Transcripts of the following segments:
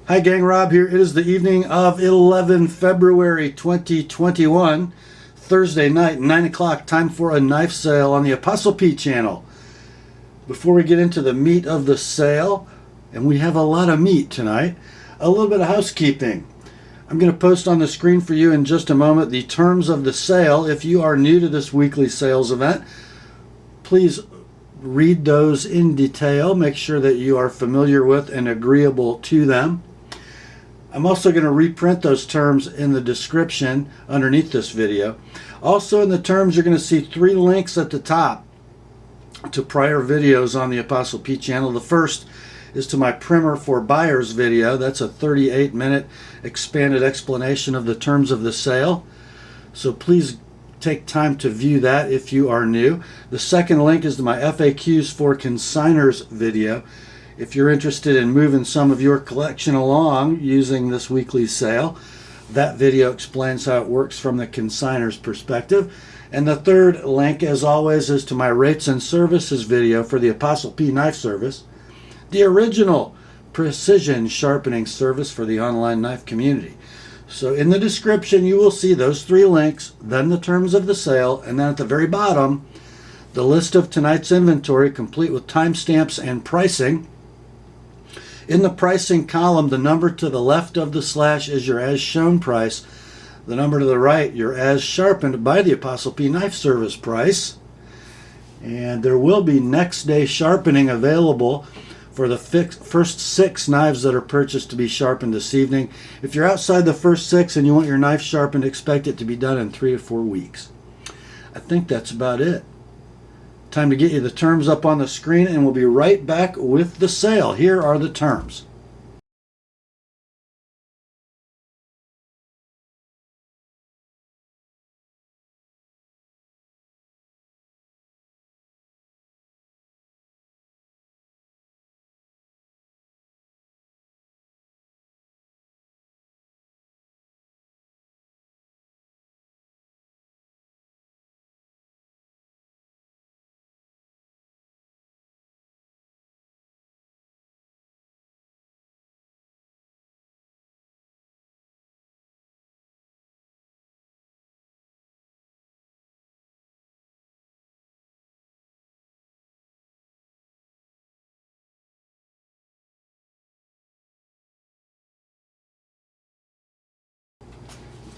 Hi gang, Rob here. It is the evening of 11 February 2021, Thursday night, 9 o'clock, time for a knife sale on the TheApostleP channel. Before we get into the meat of the sale, and we have a lot of meat tonight, a little bit of housekeeping. I'm going to post on the screen for you in just a moment the terms of the sale. If you are new to this weekly sales event, please read those in detail. Make sure that you are familiar with and agreeable to them. I'm also going to reprint those terms in the description underneath this video. Also in the terms, you're going to see 3 links at the top to prior videos on the TheApostleP channel. The first is to my primer for buyers video. That's a 38-minute expanded explanation of the terms of the sale. So please take time to view that if you are new. The second link is to my FAQs for Consignors video. If you're interested in moving some of your collection along using this weekly sale, that video explains how it works from the consignor's perspective. And the third link, as always, is to my rates and services video for the TheApostleP Knife Service, the original precision sharpening service for the online knife community. So in the description, you will see those 3 links, then the terms of the sale, and then at the very bottom, the list of tonight's inventory, complete with timestamps and pricing. In the pricing column, the number to the left of the slash is your as shown price. The number to the right, your as sharpened by the TheApostleP Knife Service price. And there will be next day sharpening available for the first 6 knives that are purchased to be sharpened this evening. If you're outside the first 6 and you want your knife sharpened, expect it to be done in 3 to 4 weeks. I think that's about it. Time to get you the terms up on the screen, and we'll be right back with the sale. Here are the terms.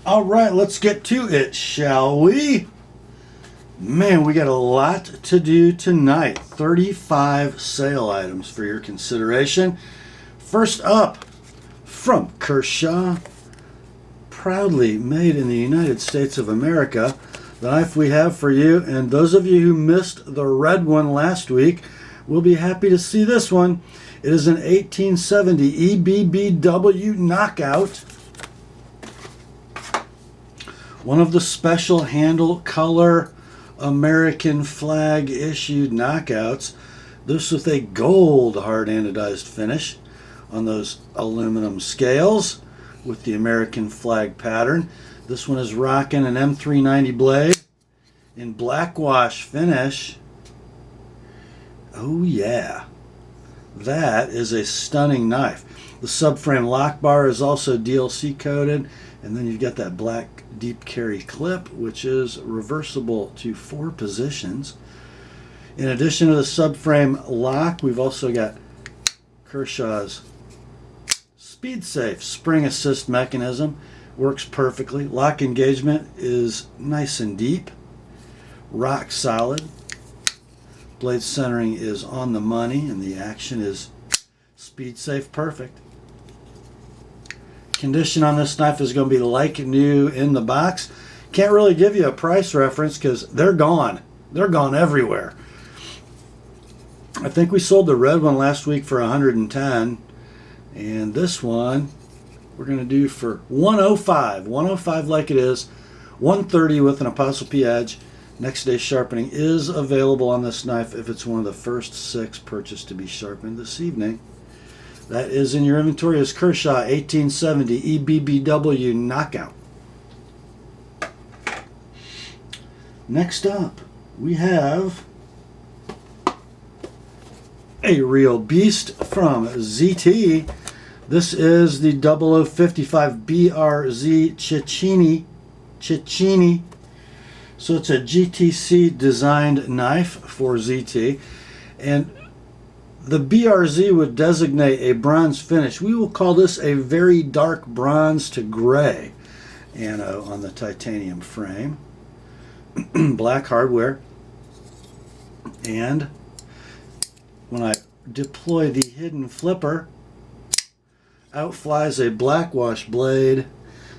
All right, let's get to it, shall we? Man, we got a lot to do tonight. 35 sale items for your consideration. First up, from Kershaw, proudly made in the United States of America, the knife we have for you, and those of you who missed the red one last week will be happy to see this one. It is an 1870 EBBW Knockout. One of the special handle color American flag issued knockouts. This with a gold hard anodized finish on those aluminum scales with the American flag pattern. This one is rocking an M390 blade in black wash finish. Oh yeah, that is a stunning knife. The subframe lock bar is also DLC coated, and then you've got that black deep carry clip, which is reversible to 4 positions. In addition to the subframe lock, we've also got Kershaw's Speed Safe spring assist mechanism. Works perfectly. Lock engagement is nice and deep. Rock solid. Blade centering is on the money, and the action is Speed Safe perfect. Condition on this knife is going to be like new in the box. Can't really give you a price reference because they're gone. They're gone everywhere. I think we sold the red one last week for $110, and this one we're going to do for $105. $105 like it is. $130 with an TheApostleP edge. Next day sharpening is available on this knife if it's one of the first 6 purchased to be sharpened this evening. That is in your inventory is Kershaw 1870 EBBW Knockout. Next up, we have a real beast from ZT. This is the 0055 BRZ Cecchini. So it's a GTC designed knife for ZT. And the BRZ would designate a bronze finish. We will call this a very dark bronze to gray anno on the titanium frame. Black hardware. And when I deploy the hidden flipper, out flies a blackwash blade,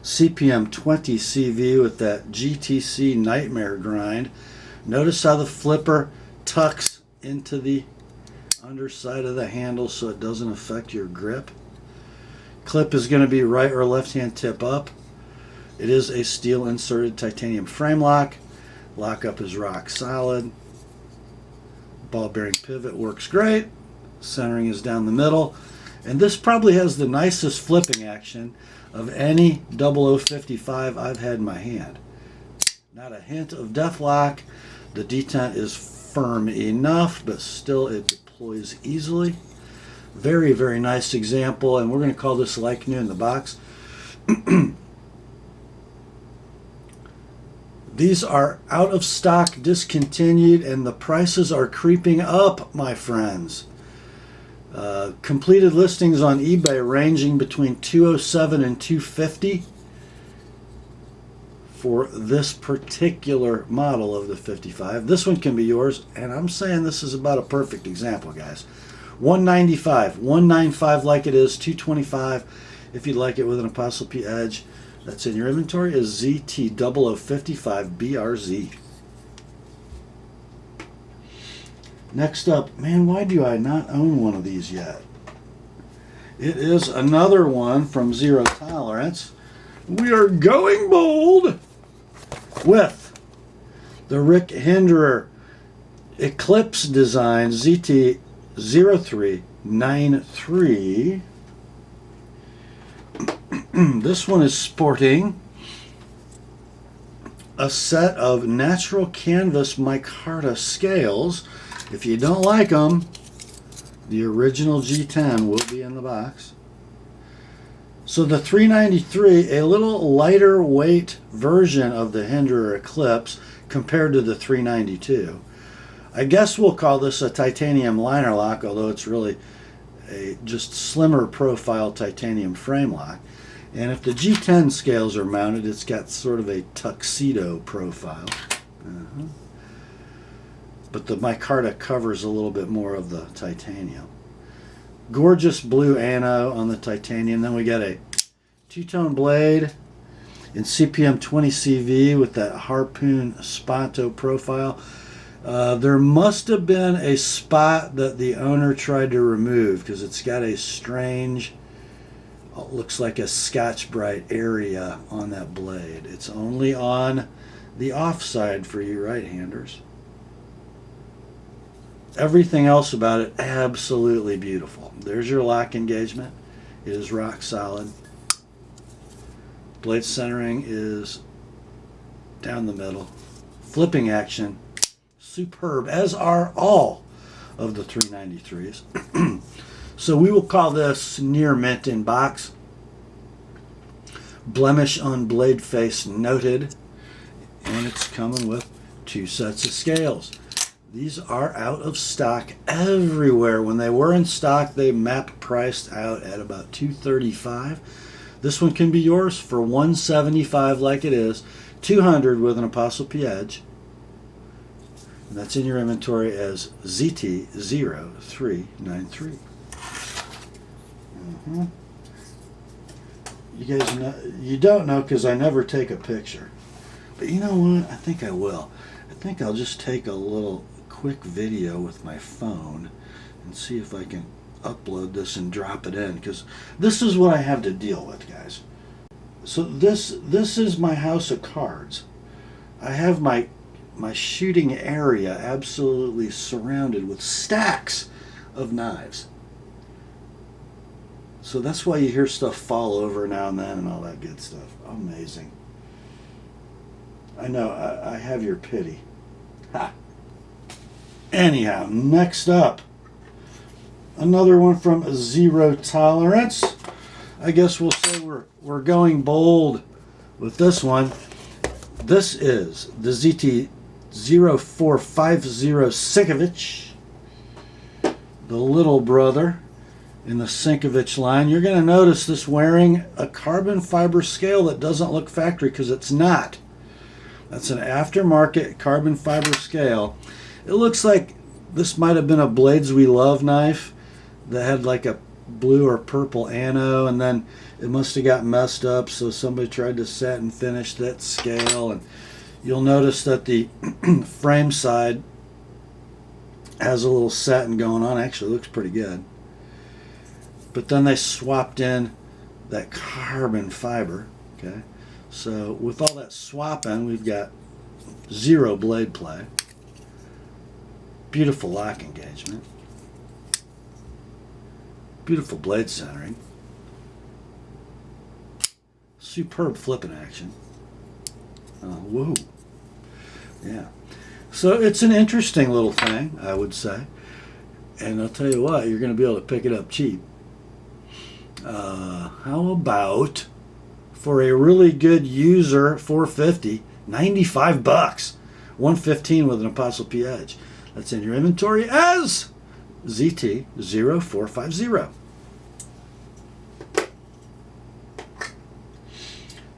CPM 20 CV with that GTC nightmare grind. Notice how the flipper tucks into the underside of the handle so it doesn't affect your grip. Clip is going to be right or left hand tip up. It is a steel inserted titanium frame lock. Lockup is rock solid. Ball bearing pivot works great. Centering is down the middle. And this probably has the nicest flipping action of any 0055 I've had in my hand. Not a hint of deathlock. The detent is firm enough, but still it deploys easily. Very, very nice example, and we're going to call this like new in the box. These are out of stock, discontinued, and the prices are creeping up, my friends. Completed listings on eBay ranging between $207 and $250 for this particular model of the 55. This one can be yours, and I'm saying this is about a perfect example, guys. $195, $195 like it is, $225 if you'd like it with an ApostleP edge. That's in your inventory is ZT0055 BRZ. Next up, man, why do I not own one of these yet? It is another one from Zero Tolerance. We are going bold with the Rick Hinderer Eclipse Design ZT0393. This one is sporting a set of natural canvas micarta scales. If you don't like them, the original G10 will be in the box. So the 393, a little lighter weight version of the Hinderer Eclipse compared to the 392. I guess we'll call this a titanium liner lock, although it's really a just slimmer profile titanium frame lock. And if the G10 scales are mounted, it's got sort of a tuxedo profile. But the micarta covers a little bit more of the titanium. Gorgeous blue anno on the titanium. Then we got a two-tone blade in CPM 20 CV with that harpoon sponto profile. There must have been a spot that the owner tried to remove because it's got a strange, looks like a Scotch-Brite area on that blade. It's only on the offside for you right-handers. Everything else about it, absolutely beautiful. There's your lock engagement. It is rock solid. Blade centering is down the middle. Flipping action, superb, as are all of the 393s. So we will call this near mint in box. Blemish on blade face noted. And it's coming with 2 sets of scales. These are out of stock everywhere. When they were in stock, they map priced out at about $235. This one can be yours for $175 like it is, $200 with an ApostleP edge. And that's in your inventory as ZT0393. You guys know, you don't know because I never take a picture. But you know what? I think I will. I think I'll just take a little quick video with my phone and see if I can upload this and drop it in, because this is what I have to deal with, guys. So this is my house of cards. I have my shooting area absolutely surrounded with stacks of knives. So that's why you hear stuff fall over now and then and all that good stuff. Amazing. I know, I have your pity. Ha. Anyhow, next up, another one from Zero Tolerance. I guess we'll say we're going bold with this one. This is the ZT0450 Sinkovich, the little brother in the Sinkovich line. You're going to notice this wearing a carbon fiber scale that doesn't look factory, because it's not. That's an aftermarket carbon fiber scale. It looks like this might have been a Blades We Love knife that had like a blue or purple ano, and then it must have got messed up, so somebody tried to set and finish that scale. And you'll notice that the frame side has a little satin going on. Actually, it looks pretty good. But then they swapped in that carbon fiber. Okay, so with all that swapping, we've got zero blade play. Beautiful lock engagement. Beautiful blade centering. Superb flipping action. Whoa. Yeah. So it's an interesting little thing, I would say. And I'll tell you what, you're going to be able to pick it up cheap. How about, for a really good user, $450, $95, $115 with an Apostle P edge. That's in your inventory as ZT0450.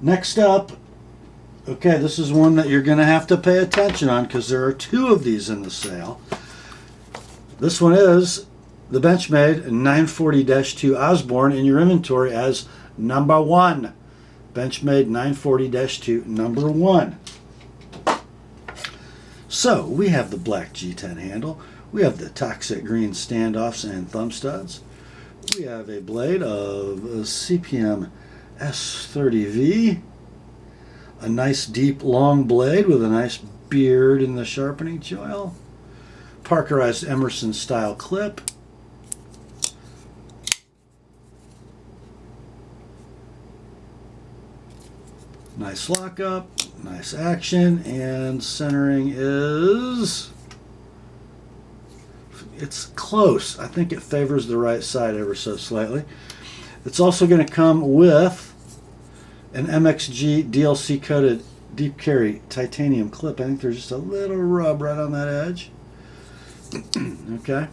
Next up, okay, this is one that you're going to have to pay attention on, because there are two of these in the sale. This one is the Benchmade 940-2 Osborne, in your inventory as number 1. Benchmade 940-2 number 1. So we have the black G10 handle. We have the toxic green standoffs and thumb studs. We have a blade of CPM S30V. A nice deep long blade with a nice beard in the sharpening choil. Parkerized Emerson style clip. Nice lockup, nice action, and centering is, it's close. I think it favors the right side ever so slightly. It's also going to come with an MXG DLC coated deep carry titanium clip. I think there's just a little rub right on that edge. Okay.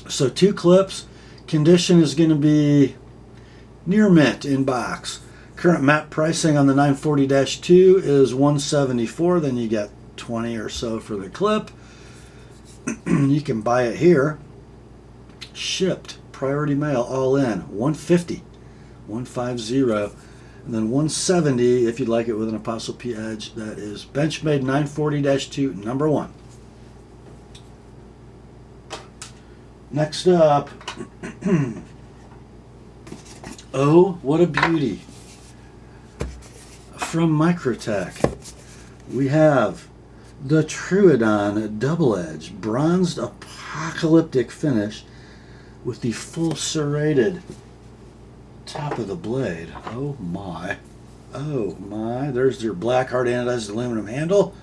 So 2 clips. Condition is going to be near mint in box. Current map pricing on the 940-2 is $174. Then you get 20 or so for the clip. You can buy it here. Shipped, priority mail, all in, $150. 150, and then $170 if you'd like it with an Apostle P edge. That is Benchmade 940-2 number 1. Next up, oh, what a beauty. From Microtech, we have the Troodon double edge bronzed apocalyptic finish with the full serrated top of the blade. Oh my. Oh my. There's your black hard anodized aluminum handle,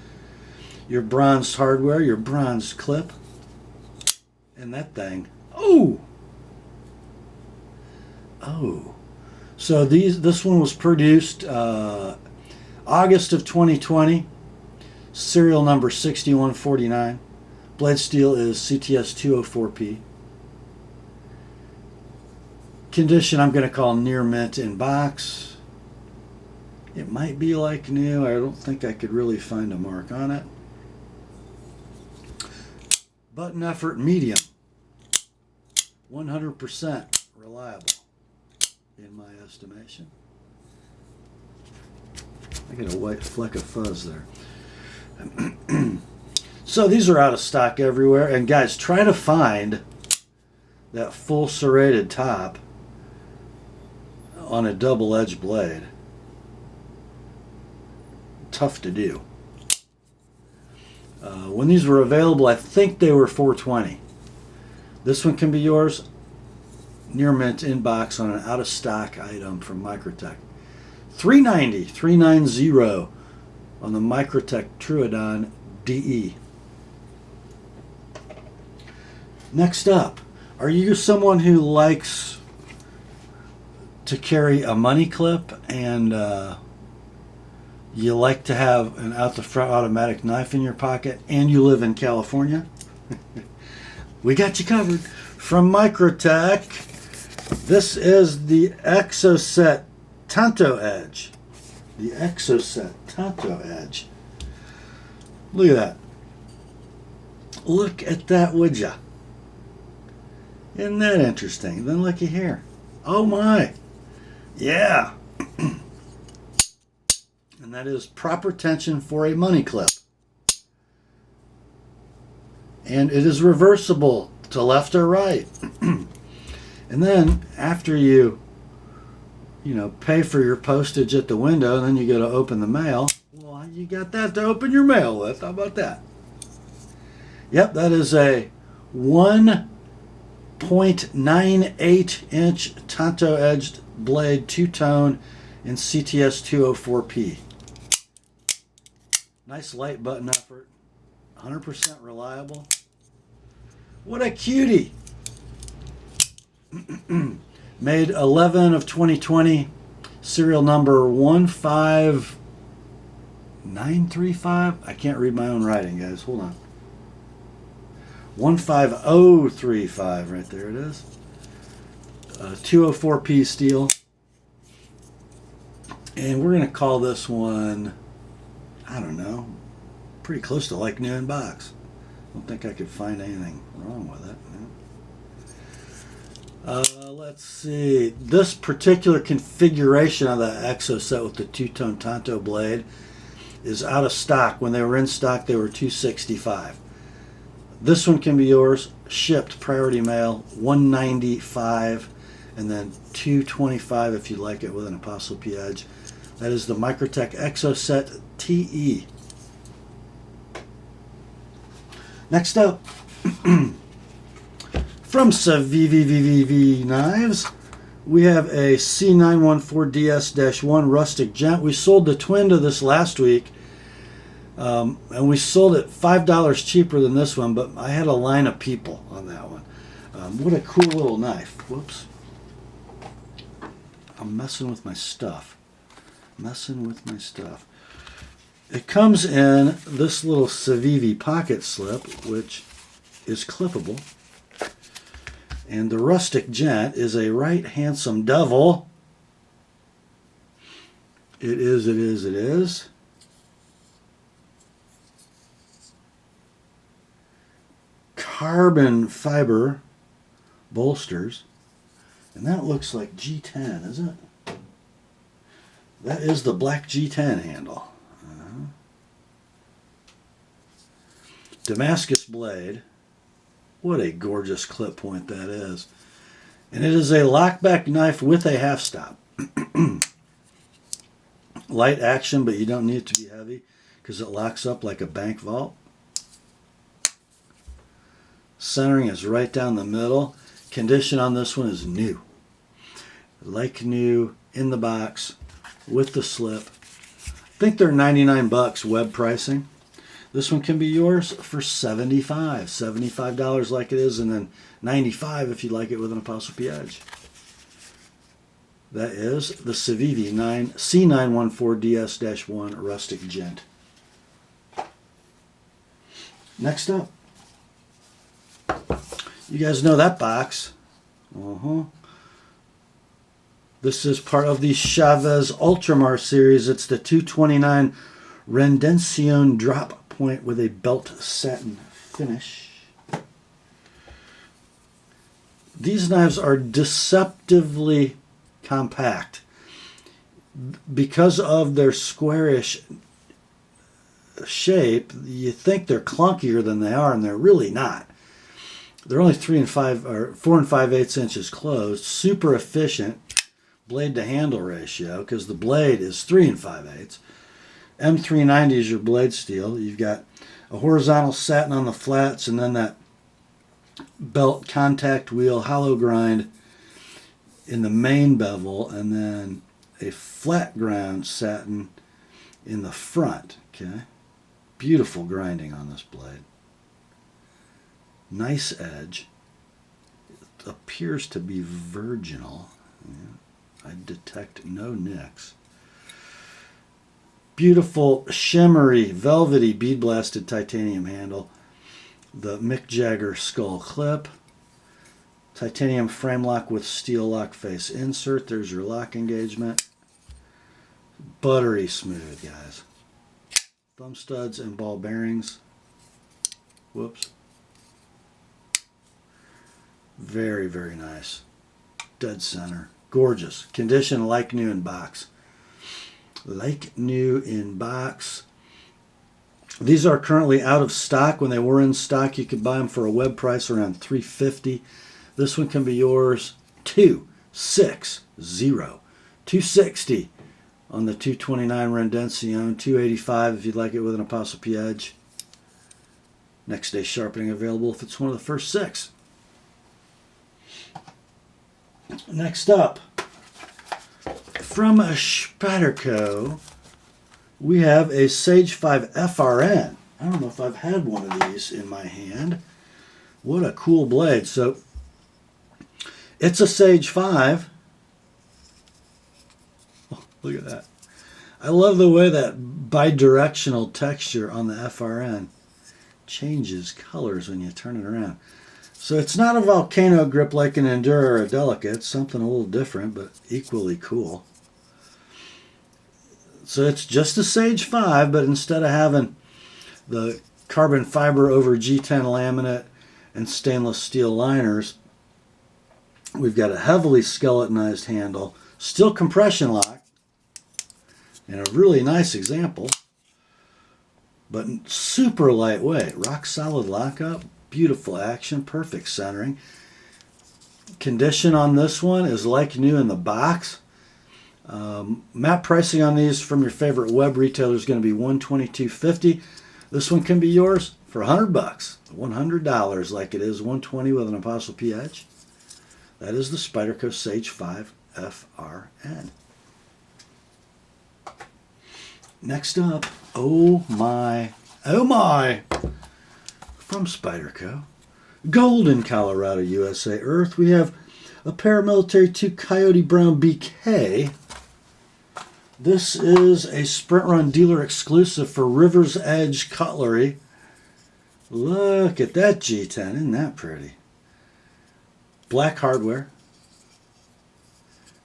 your bronzed hardware, your bronzed clip, and that thing. Oh! Oh. So this one was produced August of 2020. Serial number 6149. Blade steel is CTS 204P. Condition I'm going to call near mint in box. It might be like new. I don't think I could really find a mark on it. Button effort medium. 100% reliable in my estimation. I got a white fleck of fuzz there. So these are out of stock everywhere. And guys, try to find that full serrated top on a double edged blade. Tough to do. When these were available, I think they were $420. This one can be yours near mint in box on an out of stock item from Microtech. $390 on the Microtech Troodon DE. Next up, are you someone who likes to carry a money clip and you like to have an out-the-front automatic knife in your pocket and you live in California, we got you covered. From Microtech, this is the Exocet Tanto Edge. The Exocet Tanto Edge. Look at that. Look at that, would ya? Isn't that interesting? Then looky here. Oh my. Yeah. And that is proper tension for a money clip. And it is reversible to left or right. And then after you pay for your postage at the window, and then you go to open the mail, well, you got that to open your mail with. How about that? Yep, that is a 1.98 inch Tanto edged blade, two-tone in CTS 204P. Nice light button effort, 100% reliable. What a cutie! Made 11 of 2020, serial number 15935. I can't read my own writing, guys. Hold on. 15035, right there it is. 204P steel. And we're going to call this one, I don't know, pretty close to like new in box. I don't think I could find anything wrong with it. Let's see. This particular configuration of the Exocet with the two-tone Tanto blade is out of stock. When they were in stock, they were $265. This one can be yours, shipped priority mail, $195, and then $225 if you like it with an ApostleP edge. That is the Microtech Exocet TE. Next up, from Civivi Knives, we have a C914DS-1 Rustic Gent. We sold the twin to this last week, and we sold it $5 cheaper than this one, but I had a line of people on that one. What a cool little knife. Whoops. I'm messing with my stuff. It comes in this little Civivi pocket slip, which is clippable. And the Rustic Gent is a right handsome devil. It is. Carbon fiber bolsters. And that looks like G10, is it? That is the black G10 handle. Damascus blade. What a gorgeous clip point that is. And it is a lockback knife with a half stop. Light action, but you don't need it to be heavy because it locks up like a bank vault. Centering is right down the middle. Condition on this one is new. Like new, in the box, with the slip. I think they're $99 web pricing. This one can be yours for $75 like it is, and then $95 if you like it with an ApostleP edge. That is the Civivi C914DS-1 Rustic Gent. Next up, you guys know that box. This is part of the Chaves Ultramar series. It's the 229 Rendencion drop point with a belt satin finish. These knives are deceptively compact. Because of their squarish shape, you think they're clunkier than they are, and they're really not. They're only 4 5/8 inches closed. Super efficient blade to handle ratio because the blade is 3 5/8. M390 is your blade steel. You've got a horizontal satin on the flats, and then that belt contact wheel hollow grind in the main bevel, and then a flat ground satin in the front. Okay, beautiful grinding on this blade. Nice edge. It appears to be virginal. Yeah. I detect no nicks. Beautiful, shimmery, velvety, bead-blasted titanium handle. The Mick Jagger skull clip. Titanium frame lock with steel lock face insert. There's your lock engagement. Buttery smooth, guys. Thumb studs and ball bearings. Whoops. Very, very nice. Dead center. Gorgeous. Condition like new in box. Like new in box. These are currently out of stock. When they were in stock, you could buy them for a web price around $350. This one can be yours $260. $260 on the 229 Rendencion. $285 if you'd like it with an ApostleP edge. Next day sharpening available if it's one of the first 6. Next up, from Spyderco, we have a Sage 5 FRN. I don't know if I've had one of these in my hand. What a cool blade. So, it's a Sage 5. Oh, look at that. I love the way that bidirectional texture on the FRN changes colors when you turn it around. So it's not a volcano grip like an Endura or a Delica. It's something a little different, but equally cool. So it's just a Sage 5, but instead of having the carbon fiber over G10 laminate and stainless steel liners, we've got a heavily skeletonized handle, still compression lock, and a really nice example, but super lightweight. Rock solid lockup. Beautiful action, perfect centering. Condition on this one is like new in the box. Map pricing on these from your favorite web retailer is going to be $122.50. This one can be yours for $100, $100 like it is $120 with an ApostleP edge. That is the Spyderco Sage 5 FRN. Next up, oh my, from Spyderco, Golden, Colorado, USA, Earth, we have a Paramilitary 2 Coyote Brown BK. This is a Sprint Run dealer exclusive for River's Edge Cutlery. Look at that G10, isn't that pretty? Black hardware.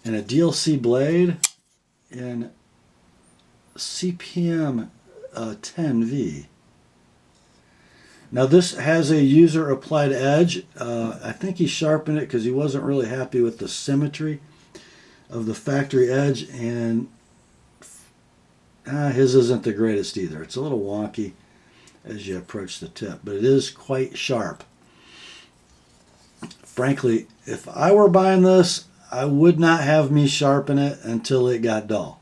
And a DLC blade in CPM 10V. Now this has a user applied edge. I think he sharpened it because he wasn't really happy with the symmetry of the factory edge, and his isn't the greatest either. It's a little wonky as you approach the tip, but it is quite sharp. Frankly, if I were buying this, I would not have me sharpen it until it got dull.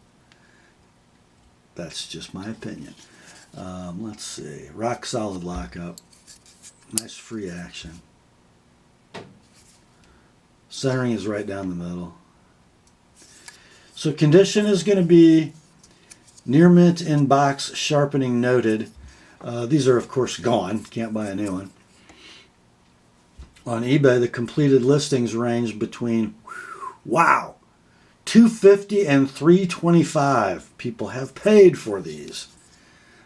That's just my opinion. Let's see. Rock solid lockup. Nice free action. Centering is right down the middle. So condition is going to be near mint in box, sharpening noted. These are of course gone. Can't buy a new one. On eBay, the completed listings range between, wow, $250 and $325. People have paid for these.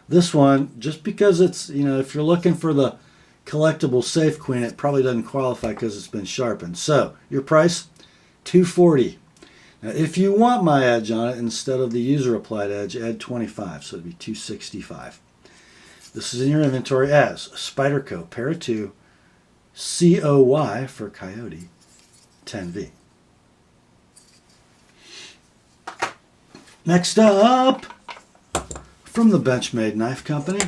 This one, just because it's, if you're looking for the collectible Safe Queen, it probably doesn't qualify because it's been sharpened. So, your price, $240. Now, if you want my edge on it, instead of the user applied edge, add $25, so it'd be $265. This is in your inventory as Spyderco Para 2 COY for Coyote 10V. Next up, from the Benchmade Knife Company.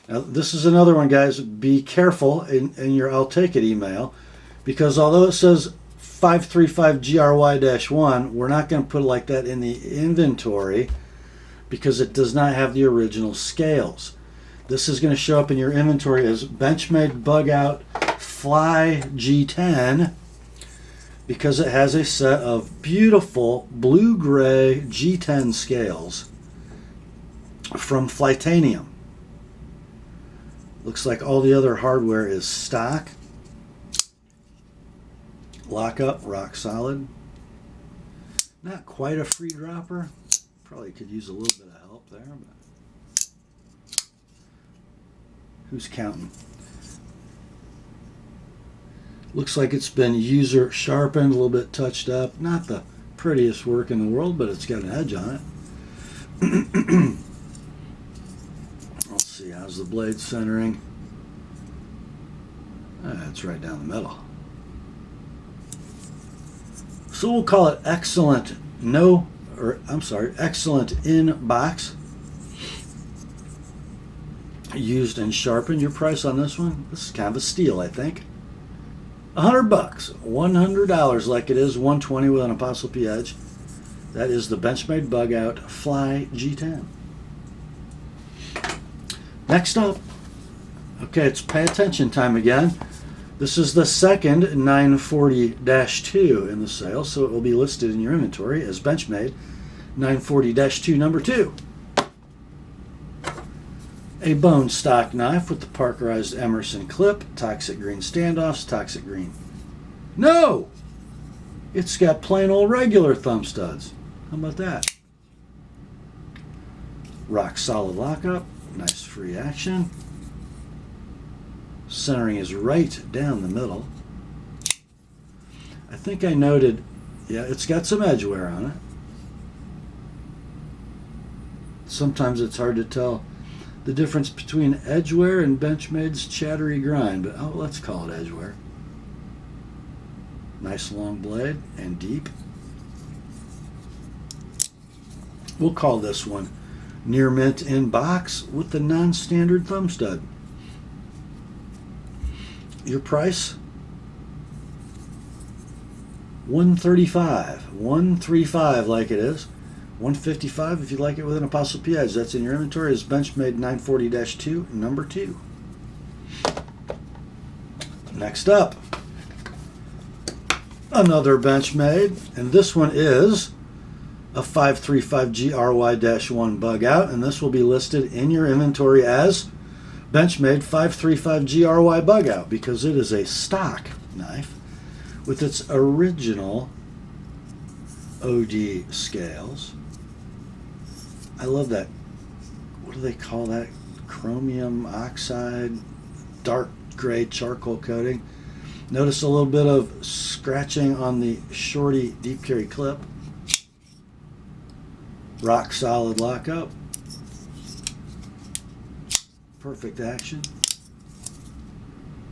Now, this is another one, guys. Be careful in your I'll take it email, because although it says 535GRY-1, we're not going to put it like that in the inventory because it does not have the original scales. This is going to show up in your inventory as Benchmade Bugout Fly G10 because it has a set of beautiful blue-gray G10 scales from Flytanium. Looks like all the other hardware is stock. Lockup, rock solid. Not quite a free dropper. Probably could use a little bit of help there, but who's counting? Looks like it's been user sharpened, a little bit touched up. Not the prettiest work in the world, but it's got an edge on it. Let's see, how's the blade centering? It's right down the middle. So we'll call it excellent excellent in box. Used and sharpened. Your price on this one? This is kind of a steal, I think. $100, $100 like it is, 120 with an Apostle P edge. That is the Benchmade Bugout Fly G10. Next up, okay, it's pay attention time again. This is the second 940-2 in the sale, so it will be listed in your inventory as Benchmade 940-2 number 2. A bone stock knife with the Parkerized Emerson clip, toxic green standoffs, toxic green. No! It's got plain old regular thumb studs. How about that? Rock solid lockup, nice free action. Centering is right down the middle. I think I noted, yeah, it's got some edge wear on it. Sometimes it's hard to tell the difference between edge wear and Benchmade's chattery grind, but let's call it edge wear. Nice long blade and deep. We'll call this one near mint in box with the non-standard thumb stud. Your price? $135. $135 like it is. $155 if you like it with an Apostle P edge. That's in your inventory is Benchmade 940-2 number 2. Next up, another Benchmade, and this one is a 535G RY-1 Bugout, and this will be listed in your inventory as Benchmade 535G RY Bugout because it is a stock knife with its original OD scales. I love that. What do they call that? Chromium oxide, dark gray charcoal coating. Notice a little bit of scratching on the shorty deep carry clip. Rock solid lockup. Perfect action.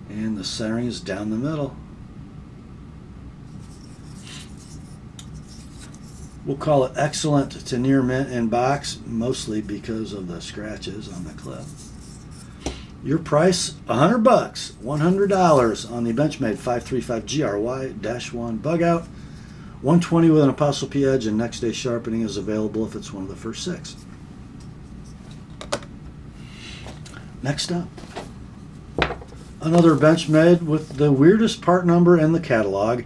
And the centering is down the middle. We'll call it excellent to near mint in box, mostly because of the scratches on the clip. Your price, $100, $100 on the Benchmade 535G RY-1 Bugout. 120 with an Apostle P edge, and next day sharpening is available if it's one of the first 6. Next up, another Benchmade with the weirdest part number in the catalog.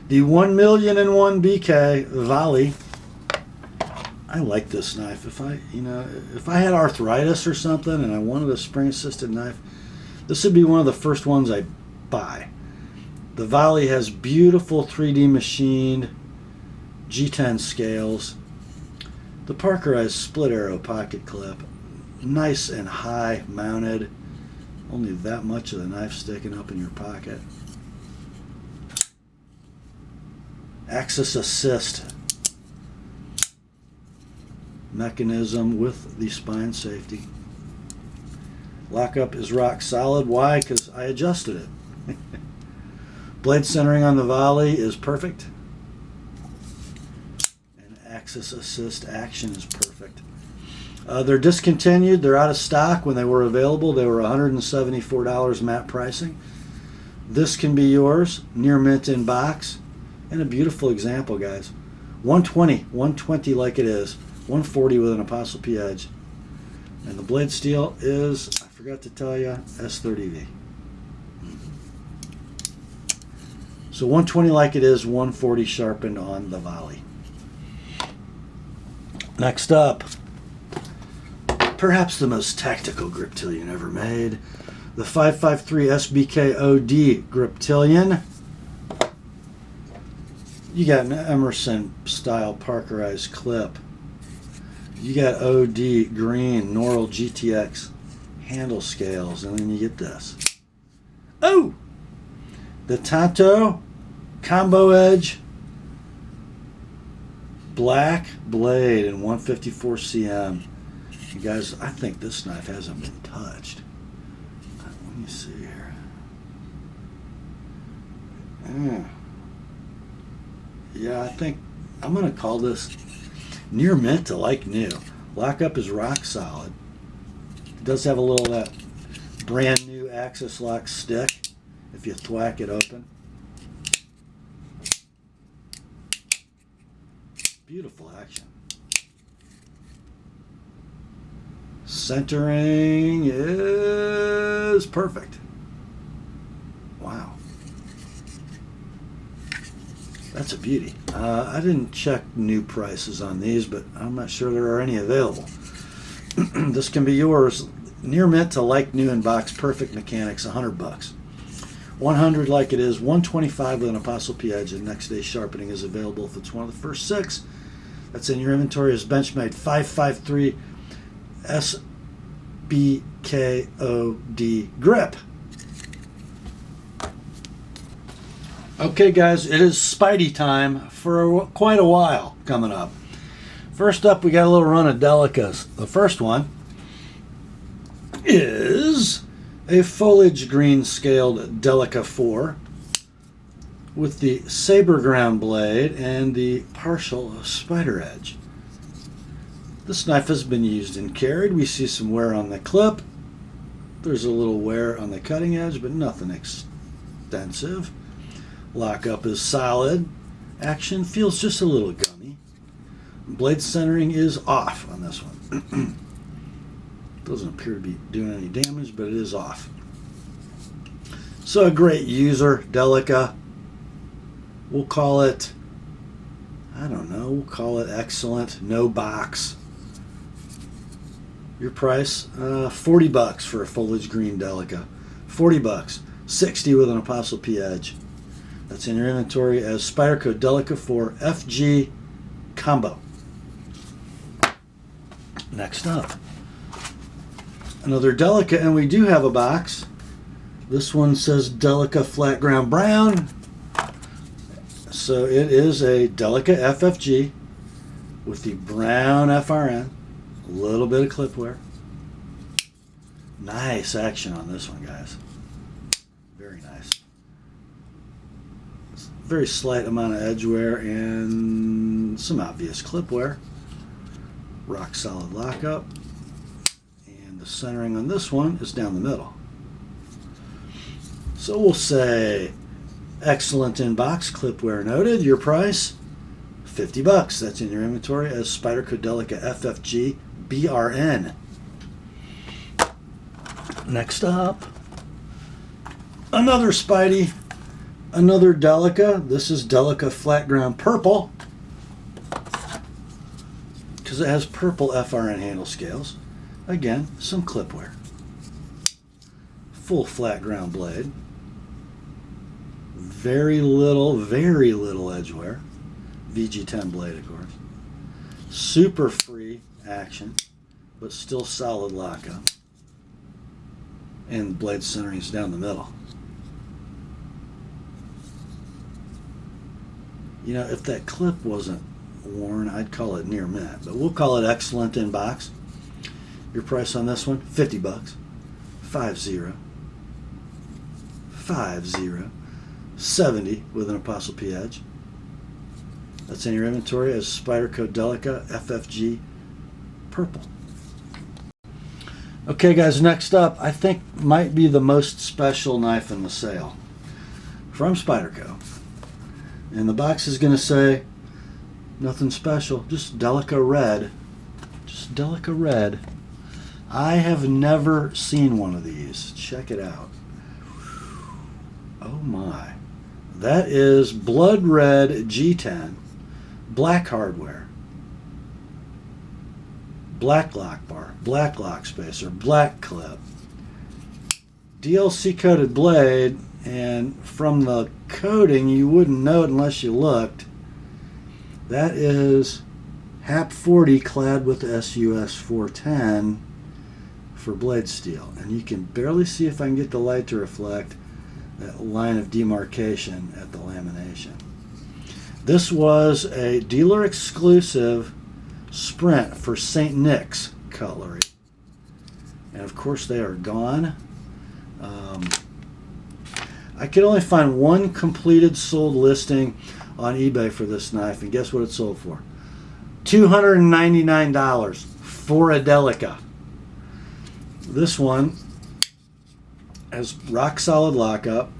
The 1,000,001 BK Volli. I like this knife. If I had arthritis or something and I wanted a spring-assisted knife, this would be one of the first ones I'd buy. The Volli has beautiful 3D machined G10 scales. The Parkerized split arrow pocket clip, nice and high mounted. Only that much of the knife sticking up in your pocket. Axis assist mechanism with the spine safety. Lockup is rock solid. Why? Because I adjusted it. Blade centering on the Volli is perfect. And axis assist action is perfect. They're discontinued. They're out of stock. When they were available, they were $174 MAP pricing. This can be yours, near mint in box. And a beautiful example, guys. 120 like it is. 140 with an Apostle P edge. And the blade steel is, I forgot to tell you, S30V. So 120 like it is, 140 sharpened on the Volli. Next up, perhaps the most tactical griptilian ever made. The 553 SBK OD griptilian. You got an Emerson style Parkerized clip. You got OD green Norel GTX handle scales, and then you get this. Oh! The Tanto Combo Edge black blade in 154 cm. You guys, I think this knife hasn't been touched. Let me see here. Yeah, I think I'm going to call this near mint to like new. Lockup is rock solid. It does have a little of that brand new Axis lock stick if you thwack it open. Beautiful action. Centering is perfect. Wow. That's a beauty. I didn't check new prices on these, but I'm not sure there are any available. This can be yours. Near mint to like new in box. Perfect mechanics, $100. 100 like it is, 125 with an ApostleP edge, and next day sharpening is available if it's one of the first 6. That's in your inventory as Benchmade 553 SBKOD grip. Okay, guys, it is Spidey time for quite a while coming up. First up, we got a little run of Delicas. The first one is a foliage green scaled Delica 4 with the saber ground blade and the partial spider edge. This knife has been used and carried. We see some wear on the clip. There's a little wear on the cutting edge, but nothing extensive. Lockup is solid. Action feels just a little gummy. Blade centering is off on this one. Doesn't appear to be doing any damage, but it is off. So a great user, Delica. We'll call it, I don't know, we'll call it excellent. No box. Your price, $40 for a foliage green Delica. $40. $60 with an ApostleP edge. That's in your inventory as Spyderco Delica 4 FG Combo. Next up, another Delica, and we do have a box. This one says Delica Flat Ground Brown. So it is a Delica FFG with the brown FRN. A little bit of clip wear. Nice action on this one, guys. Very nice. Very slight amount of edge wear and some obvious clip wear. Rock solid lockup. And the centering on this one is down the middle. So we'll say excellent in box, clip wear noted. Your price, $50. That's in your inventory as Spyderco Delica FFG BRN. Next up, another Spidey, another Delica. This is Delica Flat Ground Purple because it has purple FRN handle scales. Again, some clip wear. Full flat ground blade. Very little edge wear. VG10 blade, of course. Super free action, but still solid lockup. And blade centering is down the middle. You know, if that clip wasn't worn, I'd call it near mint, but we'll call it excellent in box. Your price on this one, $50. 50. 70 with an ApostleP edge. That's in your inventory as Spyderco Delica FFG Purple. Okay, guys, next up, I think might be the most special knife in the sale from Spyderco. And the box is going to say nothing special, just Delica Red. Just Delica Red. I have never seen one of these. Check it out. Oh my. That is blood red G10, black hardware, black lock bar, black lock spacer, black clip, DLC coated blade, and from the coating you wouldn't know it unless you looked. That is HAP 40 clad with SUS 410 for blade steel. And you can barely see, if I can get the light to reflect, that line of demarcation at the lamination. This was a dealer exclusive Sprint for St. Nick's cutlery. And of course they are gone. I could only find one completed sold listing on eBay for this knife, and guess what it sold for? $299 for a Delica. This one has rock solid lockup.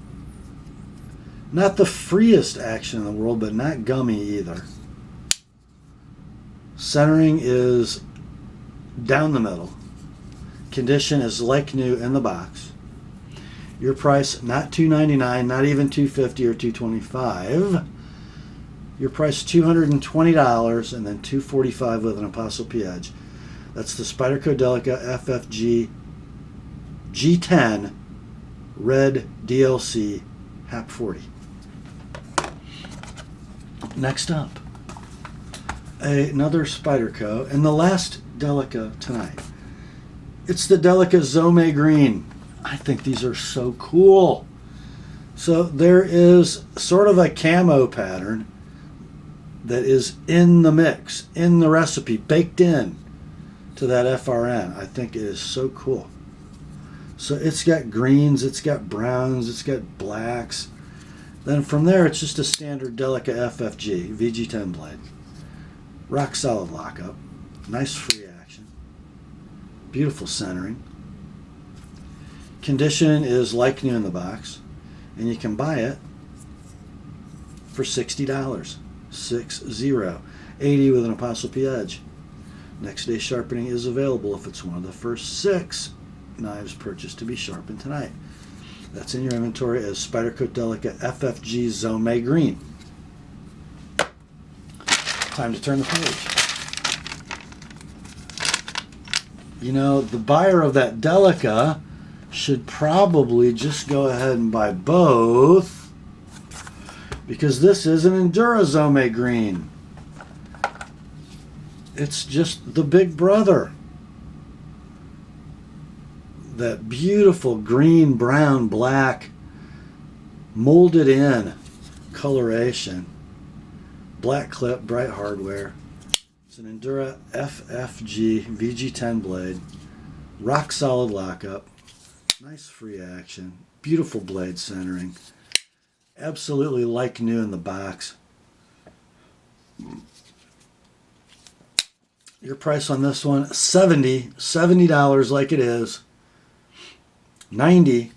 Not the freest action in the world, but not gummy either. Centering is down the middle. Condition is like new in the box. Your price, not $299, not even $250 or $225. Your price $220, and then $245 with an Apostle P edge. That's the Spyderco Delica FFG G10 Red DLC HAP 40. Next up, another Spyderco, and the last Delica tonight. It's the Delica Zome Green. I think these are so cool. So there is sort of a camo pattern that is in the mix, in the recipe, baked in to that FRN. I think it is so cool. So it's got greens, it's got browns, it's got blacks. Then from there, it's just a standard Delica FFG, VG10 blade. Rock solid lockup. Nice free action. Beautiful centering. Condition is like new in the box. And you can buy it for $60. 60. 80 with an Apostle P edge. Next day sharpening is available if it's one of the first 6 knives purchased to be sharpened tonight. That's in your inventory as Spyderco Delica FFG Zome Green. Time to turn the page. You know, the buyer of that Delica should probably just go ahead and buy both, because this is an Endura Zome Green. It's just the big brother. That beautiful green, brown, black, molded in coloration. Black clip, bright hardware. It's an Endura FFG VG10 blade. Rock solid lockup. Nice free action. Beautiful blade centering. Absolutely like new in the box. Your price on this one, $70 like it is. $90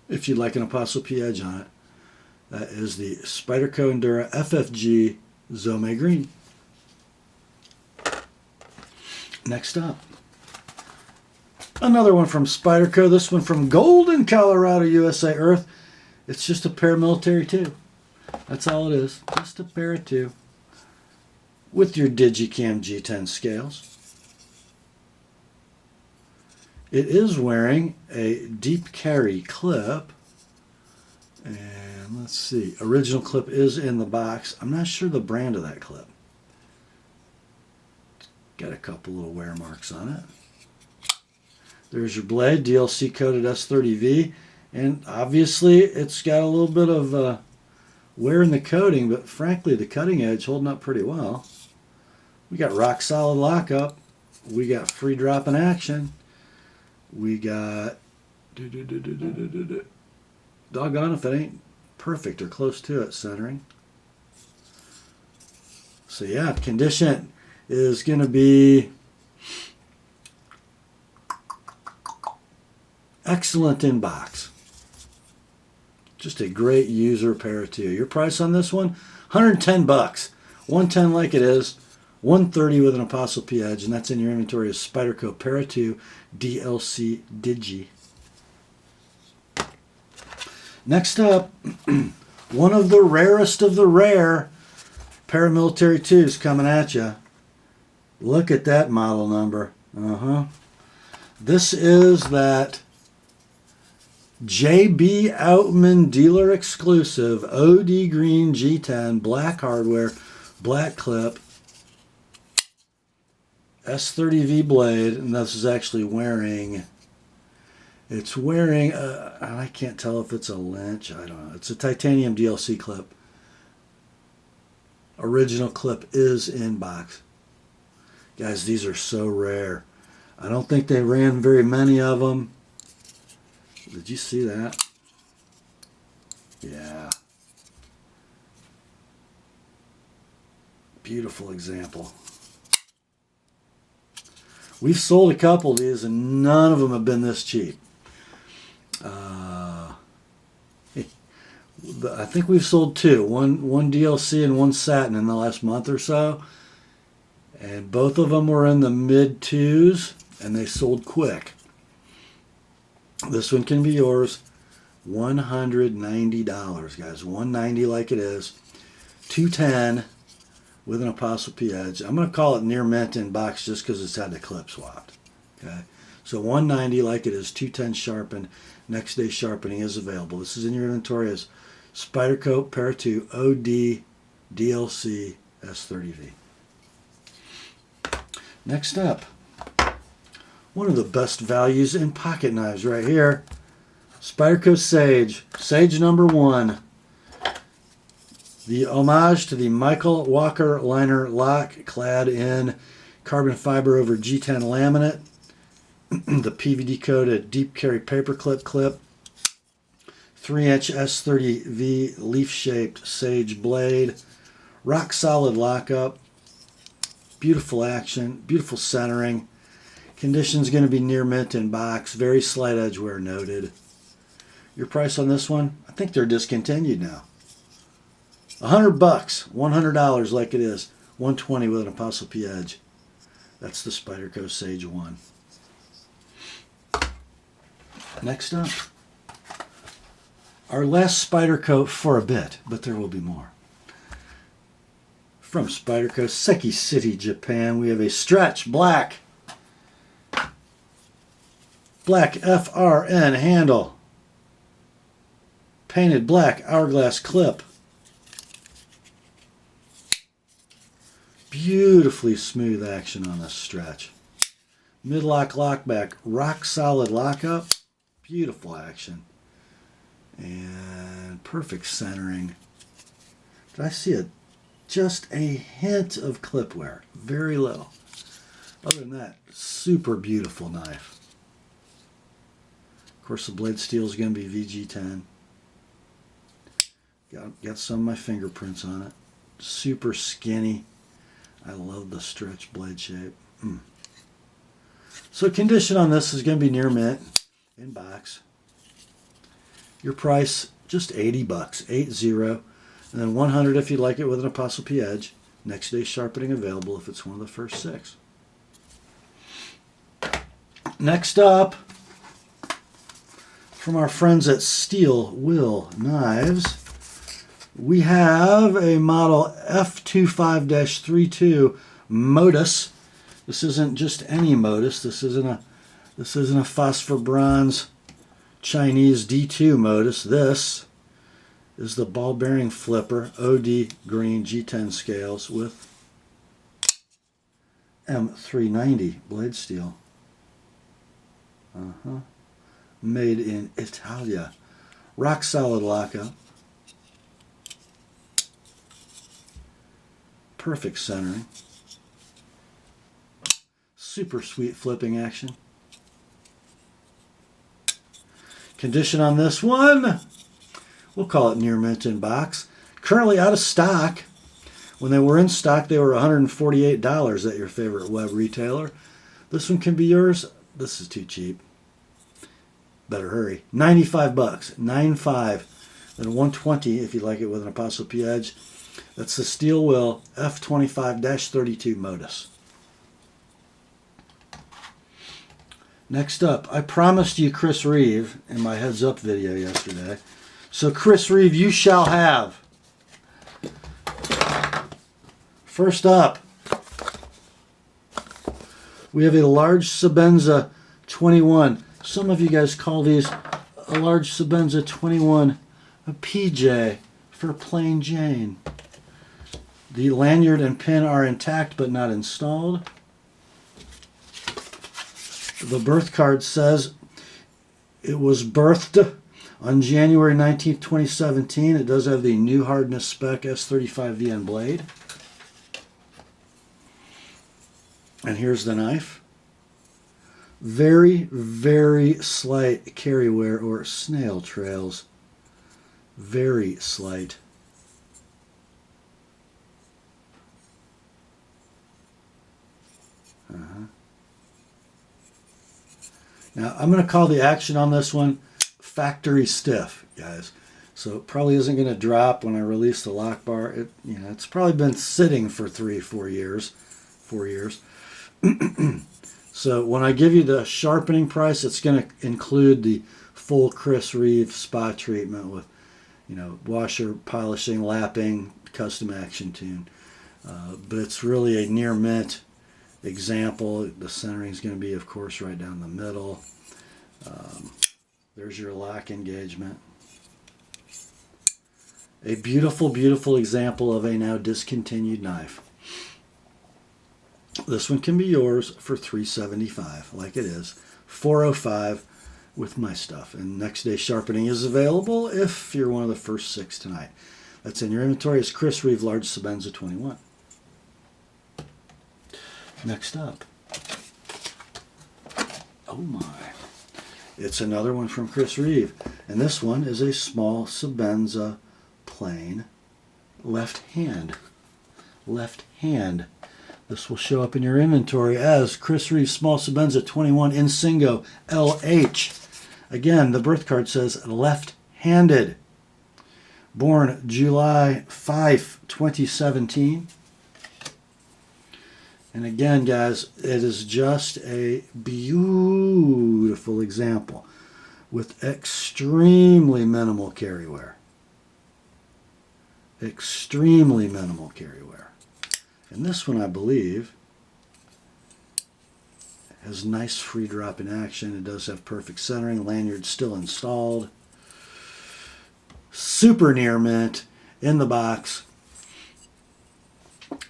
if you'd like an Apostle P edge on it. That is the Spyderco Endura FFG Zome Green. Next up, another one from Spyderco. This one from Golden, Colorado, USA Earth. It's just a paramilitary 2. That's all it is. Just a pair of 2. With your Digicam G10 scales. It is wearing a deep carry clip. And let's see. Original clip is in the box. I'm not sure the brand of that clip. Got a couple little wear marks on it. There's your blade, DLC coated S30V. And obviously it's got a little bit of wear in the coating, but frankly the cutting edge holding up pretty well. We got rock solid lockup. We got free drop in action. We got doggone if it ain't perfect or close to it centering. So yeah, condition is going to be excellent in box. Just a great user pair of 2. Your price on this one, $110. $110 like it is. $130 with an Apostle P edge, and that's in your inventory as Spyderco Para 2 DLC Digi. Next up, one of the rarest of the rare paramilitary 2s coming at you. Look at that model number. This is that J.B. Outman dealer exclusive OD Green G10 black hardware black clip, S30V blade, and this is actually wearing, it's wearing, I can't tell if it's a Lynch, I don't know. It's a titanium DLC clip. Original clip is in box. Guys, these are so rare. I don't think they ran very many of them. Did you see that? Yeah. Beautiful example. We've sold a couple of these and none of them have been this cheap. I think we've sold two. One DLC and one satin in the last month or so. And both of them were in the mid twos and they sold quick. This one can be yours. $190, guys. $190 like it is. $210 with an ApostleP edge. I'm going to call it near mint in box just because it's had the clip swapped. Okay, so $190 like it is. $210 sharpened. Next day sharpening is available. This is in your inventory as Spyderco Para 2 OD DLC S30V. Next up, one of the best values in pocket knives right here. Spyderco Sage. Sage number 1. The homage to the Michael Walker liner lock clad in carbon fiber over G10 laminate. The PVD coated deep carry paperclip clip. 3-inch S30V leaf shaped Sage blade. Rock solid lockup. Beautiful action. Beautiful centering. Condition's going to be near mint in box. Very slight edge wear noted. Your price on this one? I think they're discontinued now. $100, $100 like it is. $120 with an ApostleP edge. That's the Spyderco Sage 1. Next up, our last Spyderco for a bit, but there will be more. From Spyderco, Seki City, Japan, we have a stretch black FRN handle. Painted black hourglass clip. Beautifully smooth action on this stretch. Mid-lock lockback, rock solid lockup. Beautiful action. And perfect centering. Did I see just a hint of clip wear? Very little. Other than that, super beautiful knife. Of course, the blade steel is going to be VG10. Got some of my fingerprints on it. Super skinny. I love the stretch blade shape. So condition on this is going to be near mint in box. Your price, just $80, 80, and then $100 if you'd like it with an ApostleP edge. Next day sharpening available if it's one of the first 6. Next up, from our friends at Steel Will Knives, we have a model F25-32 Modus. This isn't just any Modus. This isn't a phosphor bronze Chinese D2 Modus. This is the ball bearing flipper OD green G10 scales with M390 blade steel. Made in Italia. Rock solid lockup. Perfect centering. Super sweet flipping action. Condition on this one, we'll call it near mint in box. Currently out of stock. When they were in stock, they were $148 at your favorite web retailer. This one can be yours. This is too cheap. Better hurry. $95, $95. Then $120 if you'd like it with an ApostleP edge. That's the Steel Will F25-32 Modus. Next up, I promised you Chris Reeve in my heads up video yesterday. So Chris Reeve, you shall have. First up, we have a large Sebenza 21. Some of you guys call these a large Sebenza 21 a PJ for plain Jane. The lanyard and pin are intact but not installed. The birth card says it was birthed on January 19th, 2017. It does have the new hardness spec S35VN blade. And here's the knife. Very, very slight carry wear or snail trails. Very slight. Now, I'm going to call the action on this one factory stiff, guys. So it probably isn't going to drop when I release the lock bar. It's probably been sitting for 4 years. 4 years. So when I give you the sharpening price, it's going to include the full Chris Reeve spa treatment with, washer, polishing, lapping, custom action tune. But it's really a near mint example. The centering is going to be, of course, right down the middle. There's your lock engagement. A beautiful, beautiful example of a now discontinued knife. This one can be yours for $375, like it is. $405 with my stuff. And next day sharpening is available if you're one of the first 6 tonight. That's in your inventory is Chris Reeve Large Sebenza 21. Next up. Oh my. It's another one from Chris Reeve. And this one is a small Sebenza plain left hand. Left hand. This will show up in your inventory as Chris Reeve Small Sebenza 21 Insingo LH. Again, the birth card says left-handed. Born July 5, 2017. And again, guys, it is just a beautiful example with extremely minimal carry wear. Extremely minimal carry wear. And this one, I believe, has nice free drop in action. It does have perfect centering. Lanyard still installed. Super near mint in the box.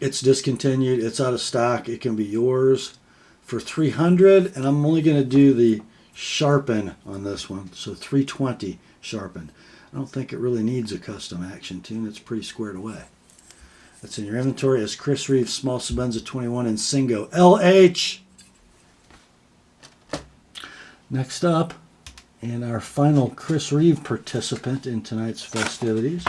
It's discontinued. It's out of stock. It can be yours for $300, and I'm only going to do the sharpen on this one, so $320 sharpened. I don't think it really needs a custom action tune. It's pretty squared away. That's in your inventory as Chris Reeve Small Sebenza 21 Insingo LH. Next up, and our final Chris Reeve participant in tonight's festivities.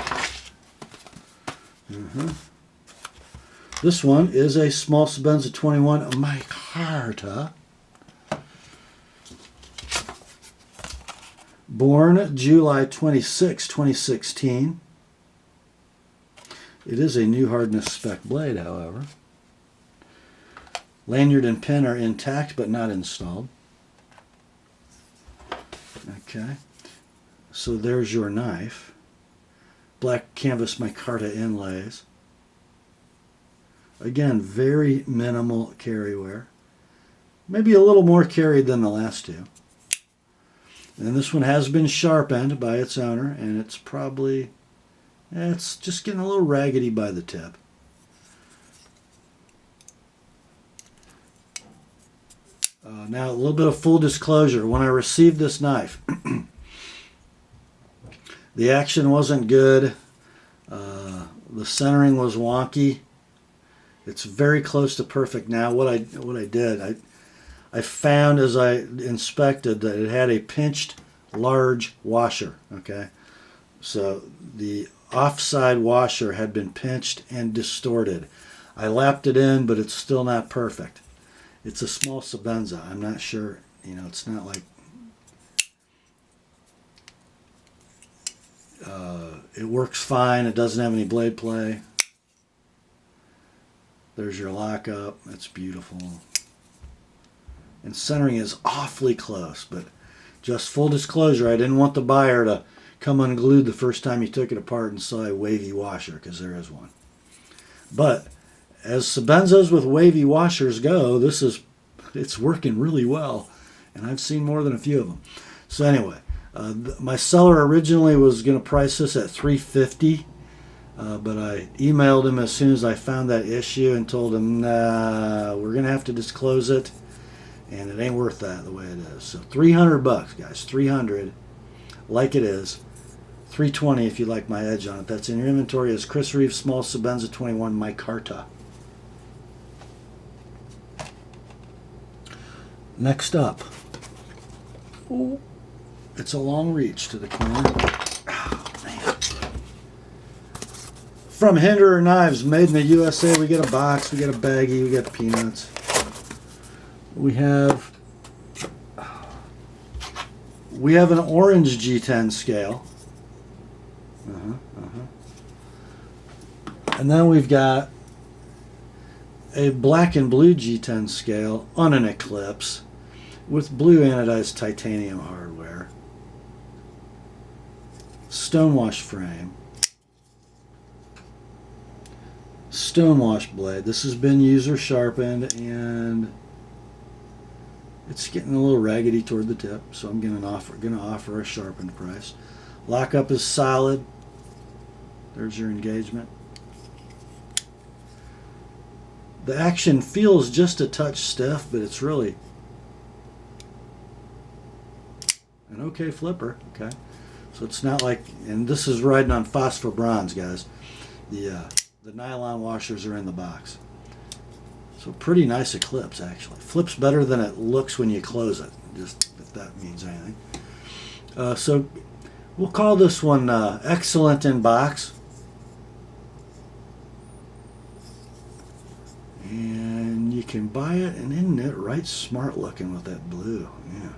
This one is a Small Sebenza 21 Micarta. Born July 26, 2016. It is a new hardness spec blade, however. Lanyard and pin are intact but not installed. Okay, so there's your knife. Black canvas micarta inlays. Again, very minimal carry wear. Maybe a little more carried than the last two. And this one has been sharpened by its owner, and it's probably, it's just getting a little raggedy by the tip. Now, a little bit of full disclosure. When I received this knife, the action wasn't good. The centering was wonky. It's very close to perfect now. What I did, I found as I inspected that it had a pinched large washer. Okay, so the offside washer had been pinched and distorted. I lapped it in, but it's still not perfect. It's a small Sebenza. I'm not sure, it's not like it works fine. It doesn't have any blade play. There's your lockup. That's beautiful. And centering is awfully close, but just full disclosure, I didn't want the buyer to come unglued the first time he took it apart and saw a wavy washer, because there is one. But as Sebenzas with wavy washers go, it's working really well, and I've seen more than a few of them. So anyway, my seller originally was going to price this at $350. But I emailed him as soon as I found that issue and told him, nah, we're going to have to disclose it, and it ain't worth that the way it is. So $300, guys, $300, like it is. $320 if you like my edge on it. That's in your inventory as Chris Reeve, small Sebenza 21 micarta. Next up, it's a long reach to the corner. Oh, man. From Endura Knives, made in the USA. We get a box, we get a baggie, we get peanuts. We have an orange G10 scale. And then we've got a black and blue G10 scale on an Eclipse with blue anodized titanium hardware. Stonewash frame. Stonewash blade. This has been user sharpened and it's getting a little raggedy toward the tip, so I'm going to offer a sharpened price. Lockup is solid. There's your engagement. The action feels just a touch stiff, but it's really an okay flipper. Okay, so it's not like, and this is riding on phosphor bronze, guys. The nylon washers are in the box. So pretty nice Eclipse, actually. Flips better than it looks when you close it, just if that means anything. So we'll call this one excellent in box. And you can buy it, and isn't it right smart looking with that blue? Yeah.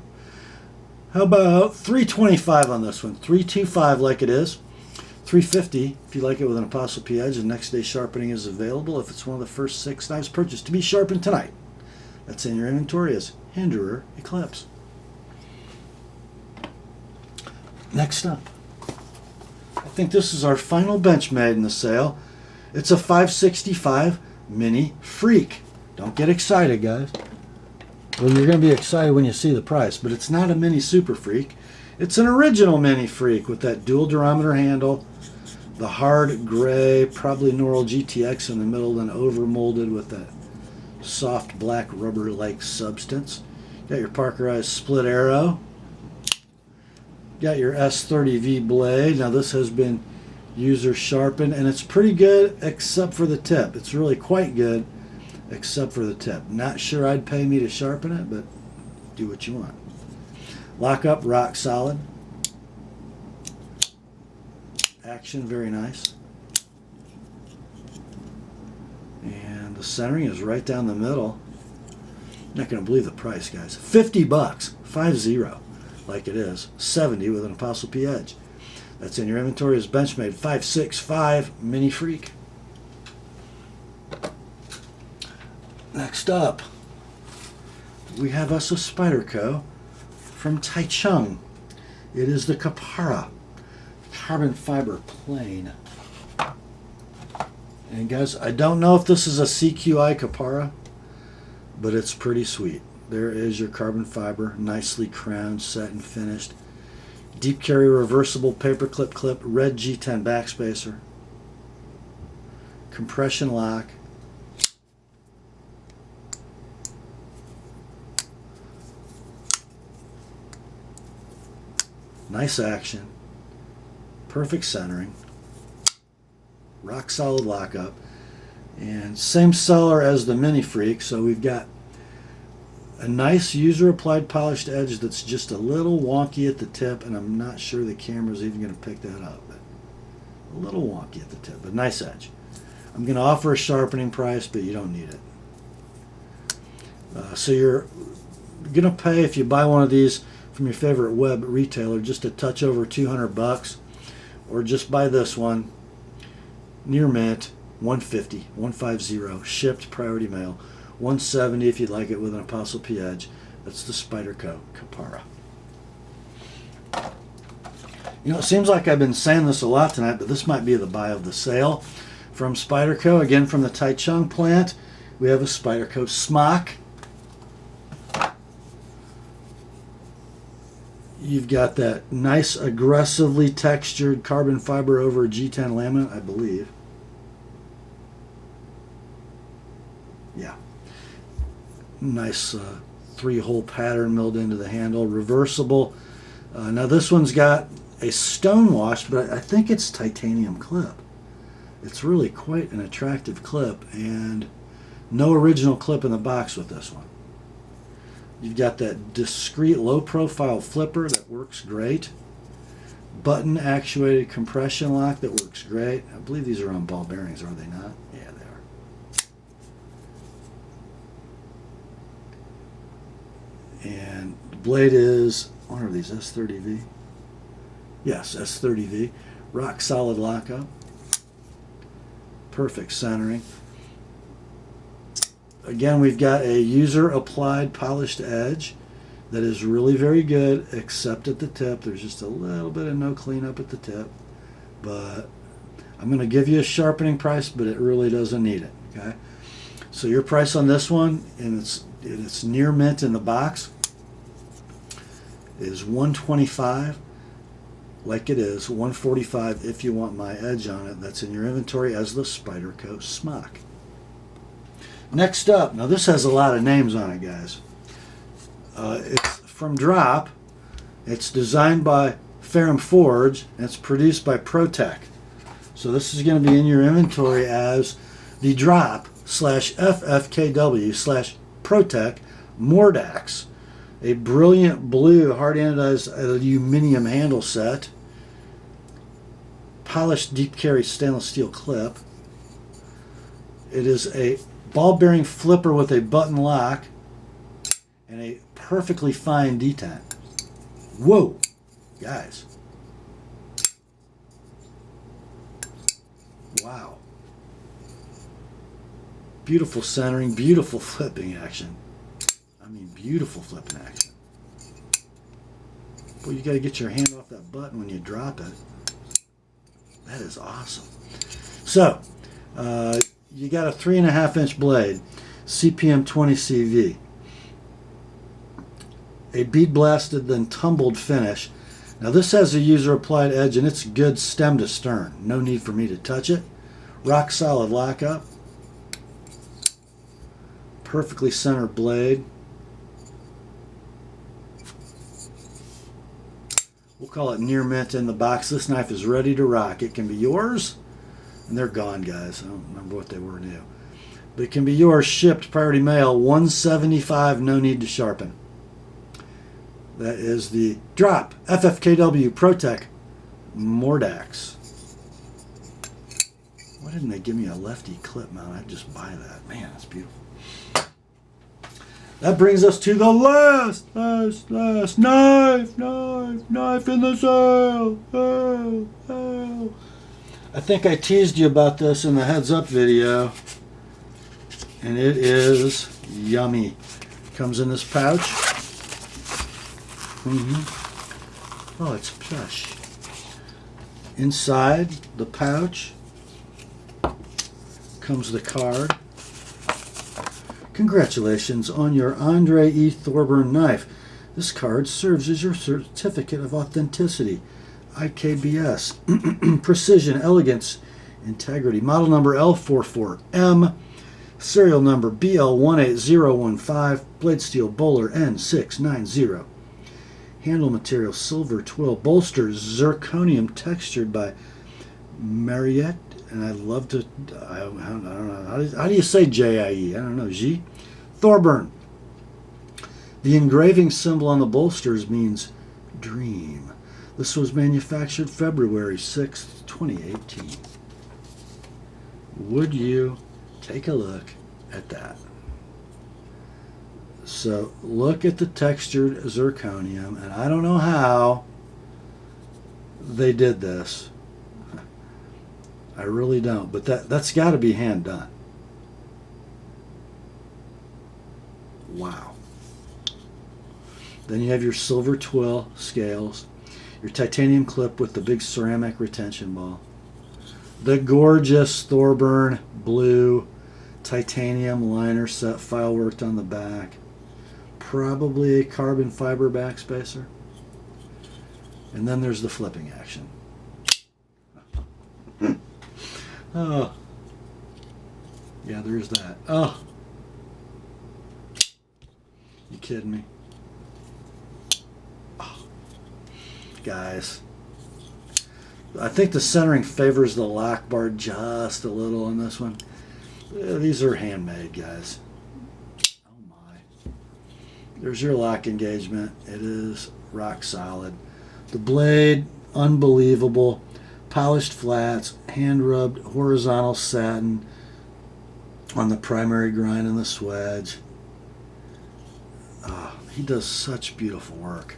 How about $325 on this one? $325 like it is. $350 if you like it with an ApostleP edge, and next day sharpening is available if it's one of the first 6 knives purchased to be sharpened tonight. That's in your inventory as Endura Eclipse. Next up, I think this is our final Benchmade in the sale. It's a 565 Mini Freak. Don't get excited, guys. Well, you're going to be excited when you see the price, but it's not a Mini Super Freak. It's an original Mini Freak with that dual durometer handle, the hard gray, probably Neural GTX in the middle, then overmolded with that soft black rubber-like substance. Got your Parkerized split arrow. Got your S30V blade. Now this has been user sharpened, and it's pretty good except for the tip. It's really quite good except for the tip. Not sure I'd pay me to sharpen it, but do what you want. Lockup, rock solid. Action, very nice. And the centering is right down the middle. Not going to believe the price, guys. $50, 50, like it is. $70 with an ApostleP edge. That's in your inventory as Benchmade 565 Mini Freak. Next up, we have us a Spyderco from Taichung. It is the Kapara carbon fiber plane. And guys, I don't know if this is a CQI Kapara, but it's pretty sweet. There is your carbon fiber, nicely crowned, set, and finished. Deep carry reversible paperclip clip, red G10 backspacer, compression lock, nice action, perfect centering, rock solid lockup, and same seller as the Mini Freak. So we've got a nice user applied polished edge that's just a little wonky at the tip, and I'm not sure the camera's even going to pick that up, but a little wonky at the tip, but nice edge. I'm going to offer a sharpening price, but you don't need it. So you're going to pay, if you buy one of these from your favorite web retailer, just a touch over $200, or just buy this one near mint, $150, shipped priority mail. $170 if you'd like it with an ApostleP edge. That's the Spyderco Kapara. You know, it seems like I've been saying this a lot tonight, but this might be the buy of the sale from Spyderco. Again, from the Taichung plant, we have a Spyderco Smock. You've got that nice aggressively textured carbon fiber over G10 laminate, I believe. Yeah. Nice 3-hole pattern milled into the handle. Reversible. Now this one's got a stone wash, but I think it's titanium clip. It's really quite an attractive clip, and no original clip in the box with this one. You've got that discreet low profile flipper that works great. Button actuated compression lock that works great. I believe these are on ball bearings, are they not? Yeah, they are. And the blade is, what are these, S30V? Yes, S30V. Rock solid lockup. Perfect centering. Again, we've got a user applied polished edge that is really very good, except at the tip. There's just a little bit of no cleanup at the tip. But I'm going to give you a sharpening price, but it really doesn't need it. Okay. So your price on this one, and it's near mint in the box, is $125. Like it is, $145 if you want my edge on it. That's in your inventory as the Spyderco smock. Next up, now this has a lot of names on it, guys. It's from Drop. It's designed by Ferrum Forge, and it's produced by ProTech. So this is going to be in your inventory as the Drop /FFKW/ProTech Mordax. A brilliant blue hard anodized aluminum handle set. Polished deep carry stainless steel clip. It is a ball bearing flipper with a button lock and a perfectly fine detent. Whoa, guys. Wow. Beautiful centering, beautiful flipping action. I mean, beautiful flipping action. Boy, you got to get your hand off that button when you drop it. That is awesome. So, you got a 3.5-inch blade, CPM 20 CV. A bead blasted then tumbled finish. Now this has a user applied edge and it's good stem to stern. No need for me to touch it. Rock solid lockup. Perfectly centered blade. We'll call it near mint in the box. This knife is ready to rock. It can be yours, and they're gone, guys. I don't remember what they were new. But it can be yours, shipped priority mail, $175, no need to sharpen. That is the Drop FFKW ProTech Mordax. Why didn't they give me a lefty clip mount? I'd just buy that. Man, that's beautiful. That brings us to the last knife in the sale. I think I teased you about this in the heads up video, and it is yummy. Comes in this pouch. Oh, it's plush. Inside the pouch comes the card. Congratulations on your Andre E. Thorburn knife. This card serves as your certificate of authenticity. IKBS. Precision, elegance, integrity. Model number L44M. Serial number BL18015. Blade steel bowler N690. Handle material silver twill. Bolster zirconium textured by Mariette. And I love to, I don't know, how do you say J-I-E? I don't know, G? Thorburn. The engraving symbol on the bolsters means dream. This was manufactured February 6th, 2018. Would you take a look at that? So look at the textured zirconium, and I don't know how they did this. I really don't, but that's got to be hand done. Wow. Then you have your silver twill scales, your titanium clip with the big ceramic retention ball, the gorgeous Thorburn blue titanium liner set file worked on the back, probably a carbon fiber backspacer. And then there's the flipping action. Oh. Yeah, there's that. Oh. You kidding me? Oh. Guys. I think the centering favors the lock bar just a little on this one. These are handmade, guys. Oh my. There's your lock engagement. It is rock solid. The blade, unbelievable. Polished flats, hand rubbed horizontal satin on the primary grind and the swedge. Oh, he does such beautiful work.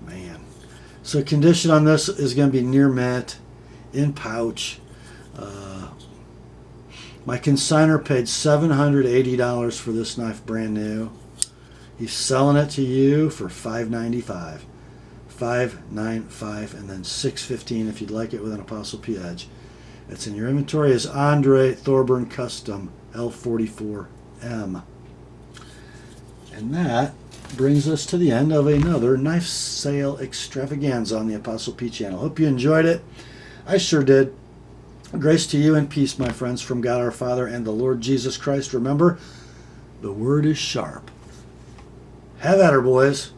Man. So condition on this is going to be near mint, in pouch. My consignor paid $780 for this knife brand new. He's selling it to you for $595. $595 and then $615 if you'd like it with an Apostle P edge. It's in your inventory as Andre Thorburn Custom L44M. And that brings us to the end of another knife sale extravaganza on the Apostle P channel. Hope you enjoyed it. I sure did. Grace to you and peace, my friends, from God our Father and the Lord Jesus Christ. Remember, the word is sharp. Have at her, boys.